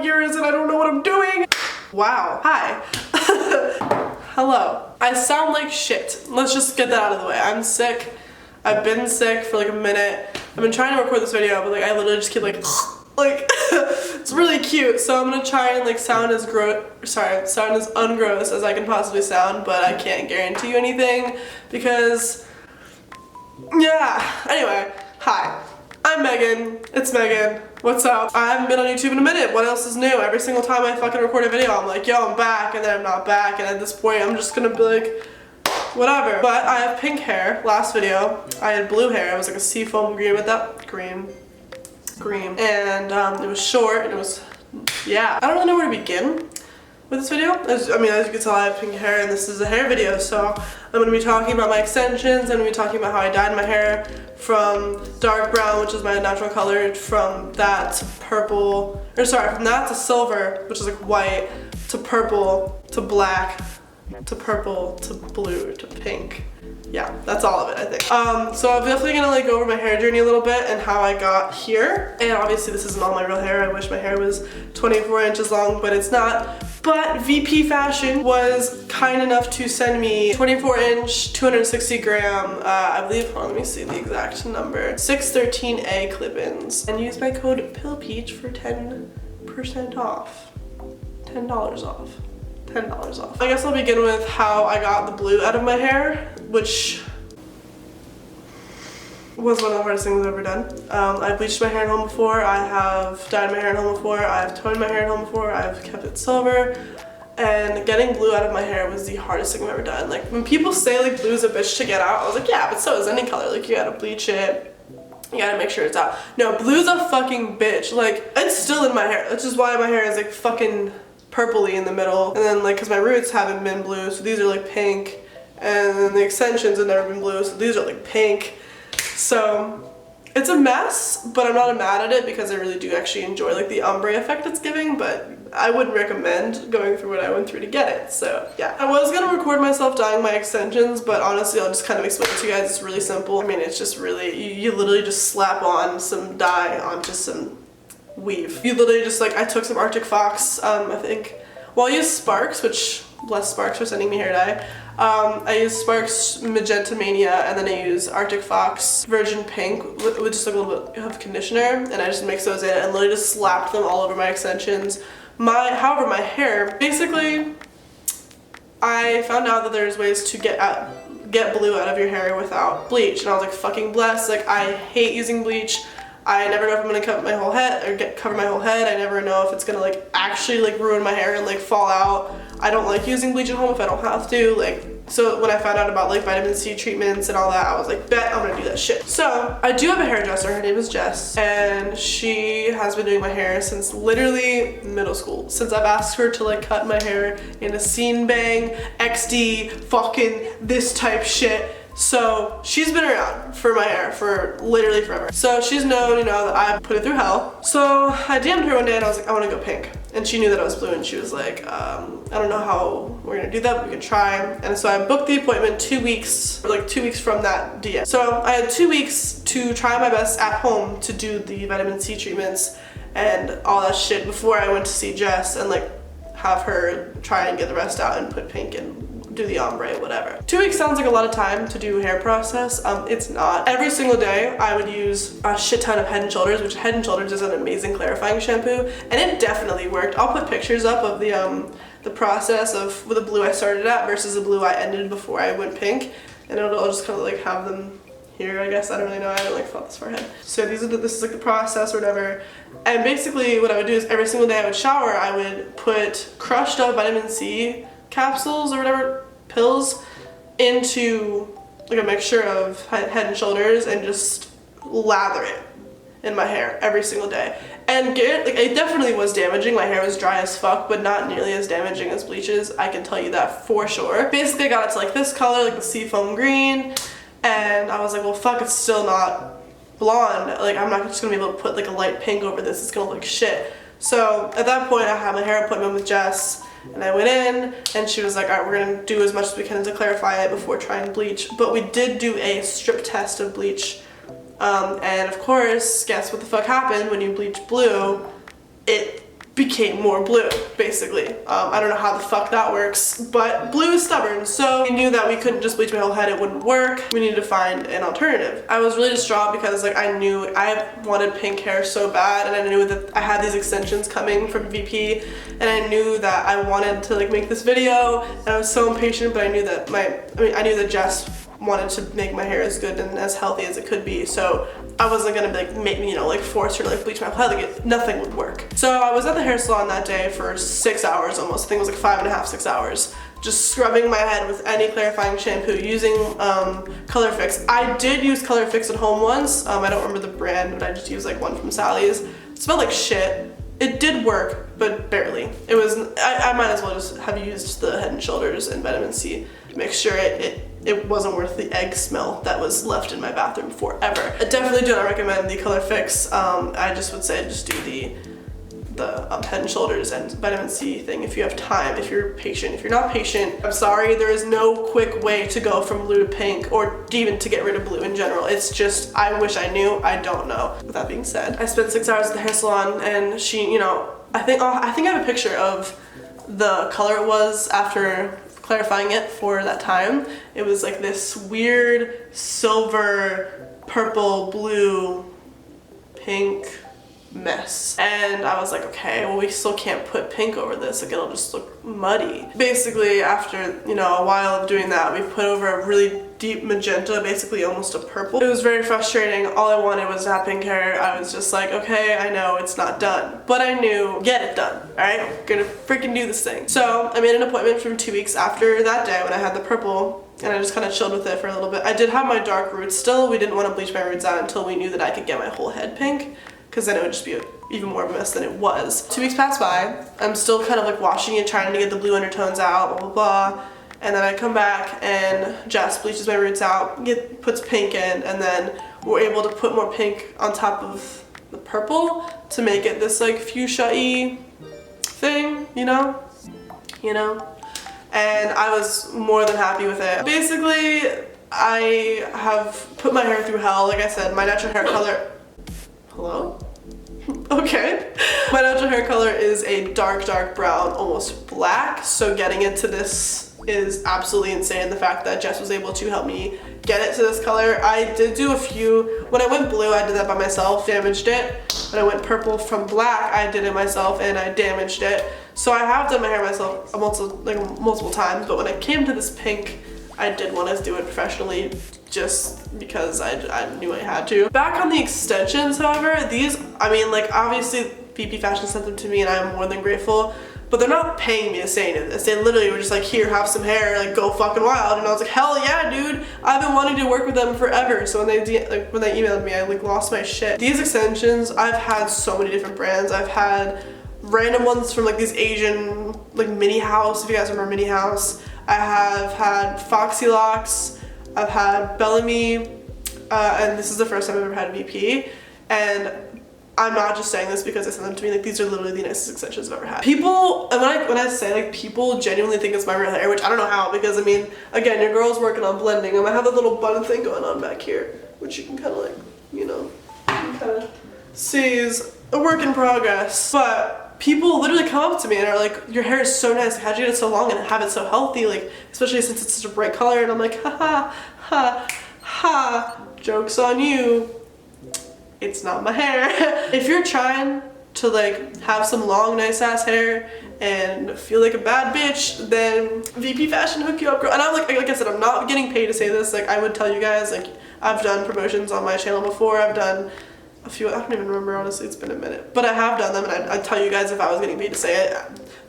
what year is it? I don't know what I'm doing. Wow. Hi. Hello. I sound like shit. Let's just get that out of the way. I'm sick. I've been sick for like a minute. I've been trying to record this video, but like I literally just keep like it's really cute. So I'm gonna try and like sound as ungross as I can possibly sound, but I can't guarantee you anything because yeah. Anyway, hi. I'm Megan. It's Megan. What's up? I haven't been on YouTube in a minute. What else is new? Every single time I fucking record a video, I'm like, yo, I'm back, and then I'm not back, and at this point, I'm just gonna be like, whatever. But I have pink hair. Last video, I had blue hair. It was like a seafoam green with that green. And it was short, and it was, yeah. I don't really know where to begin with this video. As you can tell, I have pink hair, and this is a hair video, so I'm going to be talking about my extensions. I'm going to be talking about how I dyed my hair from dark brown, which is my natural color, from that to purple, from that to silver, which is like white, to purple, to black, to purple, to blue, to pink. Yeah, that's all of it, I think. So I'm definitely gonna like go over my hair journey a little bit and how I got here. And obviously this isn't all my real hair. I wish my hair was 24 inches long, but it's not. But VP Fashion was kind enough to send me 24-inch, 260 gram, I believe, hold on, let me see the exact number, 613A clip-ins. And use my code pillpeach for 10% off. $10 off. $10 off. I guess I'll begin with how I got the blue out of my hair, which was one of the hardest things I've ever done. I've bleached my hair at home before, I have dyed my hair at home before, I've toned my hair at home before, I've kept it silver, and getting blue out of my hair was the hardest thing I've ever done. Like, when people say like blue's a bitch to get out, I was like, yeah, but so is any color. Like, you gotta bleach it, you gotta make sure it's out. No, blue's a fucking bitch. Like, it's still in my hair, which is why my hair is like fucking purpley in the middle, and then like because my roots haven't been blue, so these are like pink, and then the extensions have never been blue, so these are like pink. So it's a mess, but I'm not mad at it because I really do actually enjoy like the ombre effect it's giving, but I wouldn't recommend going through what I went through to get it. So yeah, I was gonna record myself dyeing my extensions, but honestly I'll just kind of explain it to you guys. It's really simple. I mean, it's just really, you literally just slap on some dye onto some weave. You literally just like, I took some Arctic Fox, I think, well, I used Sparks, which, bless Sparks for sending me hair dye. I used Sparks Magenta Mania, and then I used Arctic Fox Virgin Pink with just like a little bit of conditioner, and I just mixed those in and literally just slapped them all over my extensions. However, my hair, basically, I found out that there's ways to get blue out of your hair without bleach, and I was like, fucking blessed. Like, I hate using bleach. I never know if I'm gonna cover my whole head or cover my whole head. I never know if it's gonna like actually like ruin my hair and like fall out. I don't like using bleach at home if I don't have to. Like, so when I found out about like vitamin C treatments and all that, I was like, bet I'm gonna do that shit. So I do have a hairdresser. Her name is Jess, and she has been doing my hair since literally middle school. Since I've asked her to like cut my hair in a scene bang, XD, fucking this type shit. So she's been around for my hair for literally forever. So she's known, you know, that I put it through hell. So I DM'd her one day and I was like, I want to go pink. And she knew that I was blue, and she was like, I don't know how we're gonna do that, but we can try. And so I booked the appointment 2 weeks from that DM. So I had 2 weeks to try my best at home to do the vitamin C treatments and all that shit before I went to see Jess and like have her try and get the rest out and put pink in. Do the ombre, whatever. 2 weeks sounds like a lot of time to do a hair process. It's not. Every single day I would use a shit ton of Head & Shoulders, which Head & Shoulders is an amazing clarifying shampoo, and it definitely worked. I'll put pictures up of the process of the blue I started at versus the blue I ended before I went pink, and I'll just kind of like have them here, I guess. I don't really know. I haven't like felt this forehead. So this is like the process or whatever. And basically what I would do is every single day I would shower, I would put crushed up vitamin C capsules or whatever, pills, into like a mixture of Head & Shoulders and just lather it in my hair every single day. And it definitely was damaging. My hair was dry as fuck, but not nearly as damaging as bleaches. I can tell you that for sure. Basically I got it to like this color, like the seafoam green, and I was like, well fuck, it's still not blonde. Like, I'm not just gonna be able to put like a light pink over this. It's gonna look shit. So at that point I had my hair appointment with Jess, and I went in and she was like, all right, we're gonna do as much as we can to clarify it before trying bleach. But we did do a strip test of bleach, and of course, guess what the fuck happened when you bleach blue? It became more blue, basically. I don't know how the fuck that works, but blue is stubborn, so we knew that we couldn't just bleach my whole head, it wouldn't work. We needed to find an alternative. I was really distraught because like I knew I wanted pink hair so bad, and I knew that I had these extensions coming from VP, and I knew that I wanted to like make this video, and I was so impatient, but I knew that I knew that Jess wanted to make my hair as good and as healthy as it could be, so I wasn't gonna like make me, you know, like force her to like bleach my head, like nothing would work. So I was at the hair salon that day for 6 hours almost. I think it was like 5.5, 6 hours, just scrubbing my head with any clarifying shampoo, using Color Fix. I did use Color Fix at home once. I don't remember the brand, but I just used like one from Sally's. It smelled like shit. It did work, but barely. It was, I might as well just have used the Head and Shoulders and vitamin C to make sure it wasn't worth the egg smell that was left in my bathroom forever. I definitely do not recommend the Color Fix. I just would say just do the Head and Shoulders and vitamin C thing if you have time, if you're patient. If you're not patient, I'm sorry, there is no quick way to go from blue to pink or even to get rid of blue in general. It's just, I wish I knew, I don't know. With that being said, I spent 6 hours at the hair salon, and she, you know, I think I have a picture of the color it was after clarifying it for that time. It was like this weird silver, purple, blue, pink mess, and I was like, okay, well, we still can't put pink over this, like it'll just look muddy. Basically, after, you know, a while of doing that, we put over a really deep magenta, basically almost a purple. It was very frustrating. All I wanted was to have pink hair. I was just like, okay, I know it's not done, but I knew, get it done, all right? I'm gonna freaking do this thing. So I made an appointment from 2 weeks after that day when I had the purple, and I just kind of chilled with it for a little bit. I did have my dark roots still. We didn't want to bleach my roots out until we knew that I could get my whole head pink, because then it would just be even more of a mess than it was. 2 weeks passed by. I'm still kind of like washing it, trying to get the blue undertones out, blah, blah, blah. And then I come back and Jess bleaches my roots out, puts pink in, and then we're able to put more pink on top of the purple to make it this like fuchsia-y thing, you know? And I was more than happy with it. Basically, I have put my hair through hell. Like I said, my natural hair color, hello? Okay. My natural hair color is a dark, dark brown, almost black. So getting it to this is absolutely insane. The fact that Jess was able to help me get it to this color. I did do a few, when I went blue, I did that by myself, damaged it. When I went purple from black, I did it myself and I damaged it. So I have done my hair myself multiple times, but when it came to this pink, I did want to do it professionally just because I knew I had to. Back on the extensions, however, these, I mean, like obviously VP Fashion sent them to me and I'm more than grateful, but they're not paying me to say any of this. They literally were just like, here, have some hair, like go fucking wild. And I was like, hell yeah, dude. I've been wanting to work with them forever. So when they emailed me, I like lost my shit. These extensions, I've had so many different brands. I've had random ones from like these Asian, like Mini House, if you guys remember Mini House. I have had Foxy Locks, I've had Bellamy, and this is the first time I've ever had a VP. And I'm not just saying this because they sent them to me, like these are literally the nicest extensions I've ever had. People, and when I say like people genuinely think it's my real hair, which I don't know how, because I mean, again, your girl's working on blending. I have a little bun thing going on back here, which you can kind of like, you know, you can kind of see is a work in progress. But people literally come up to me and are like, your hair is so nice, how'd you get it so long and have it so healthy, like, especially since it's such a bright color. And I'm like, ha ha, ha, ha, joke's on you. It's not my hair. If you're trying to like have some long, nice ass hair and feel like a bad bitch, then VP Fashion hook you up, girl. And I'm like I said, I'm not getting paid to say this. Like I would tell you guys, like I've done promotions on my channel before. I've done a few, I don't even remember, honestly, it's been a minute. But I have done them, and I'd tell you guys if I was getting paid to say it.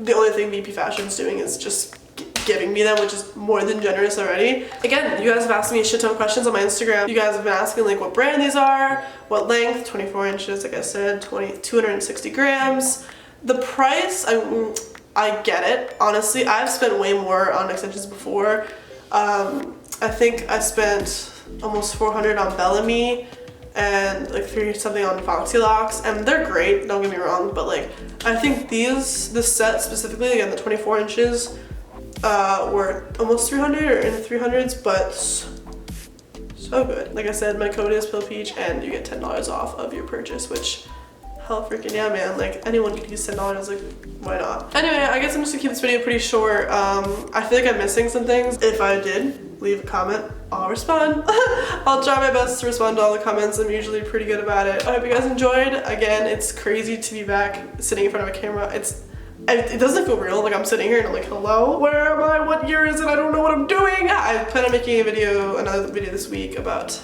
The only thing VP Fashion's doing is just giving me them, which is more than generous already. Again, you guys have asked me a shit ton of questions on my Instagram. You guys have been asking like what brand these are, what length, 24 inches, like I said, 260 grams. The price, I get it. Honestly, I've spent way more on extensions before. I think I spent almost 400 on Bellamy and like 3 something on Foxy Locks, and they're great, don't get me wrong, but like I think this set specifically, again the 24 inches, were almost 300 or in the 300s, but so good. Like I said, my code is pillpeach and you get $10 off of your purchase, which hell freaking yeah, man. Like, anyone could use $10. Like, why not? Anyway, I guess I'm just gonna keep this video pretty short. I feel like I'm missing some things. If I did, leave a comment. I'll respond. I'll try my best to respond to all the comments. I'm usually pretty good about it. I hope you guys enjoyed. Again, it's crazy to be back sitting in front of a camera. It doesn't feel real. Like, I'm sitting here and I'm like, hello, where am I? What year is it? I don't know what I'm doing. I plan on making another video this week about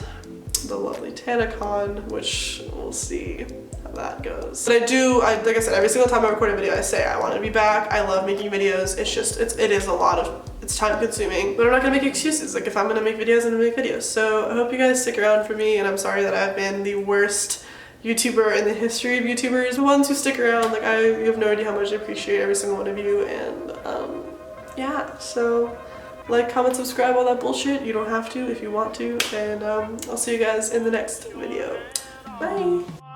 the lovely TanaCon, which we'll see how that goes. But like I said, every single time I record a video, I say I want to be back. I love making videos. It's just, it is a lot of, it's time consuming, but I'm not gonna make excuses. Like, if I'm gonna make videos, I'm gonna make videos. So I hope you guys stick around for me, and I'm sorry that I've been the worst YouTuber in the history of YouTubers. The ones who stick around, like, you have no idea how much I appreciate every single one of you, and yeah, so like, comment, subscribe, all that bullshit. You don't have to if you want to, and I'll see you guys in the next video. Bye!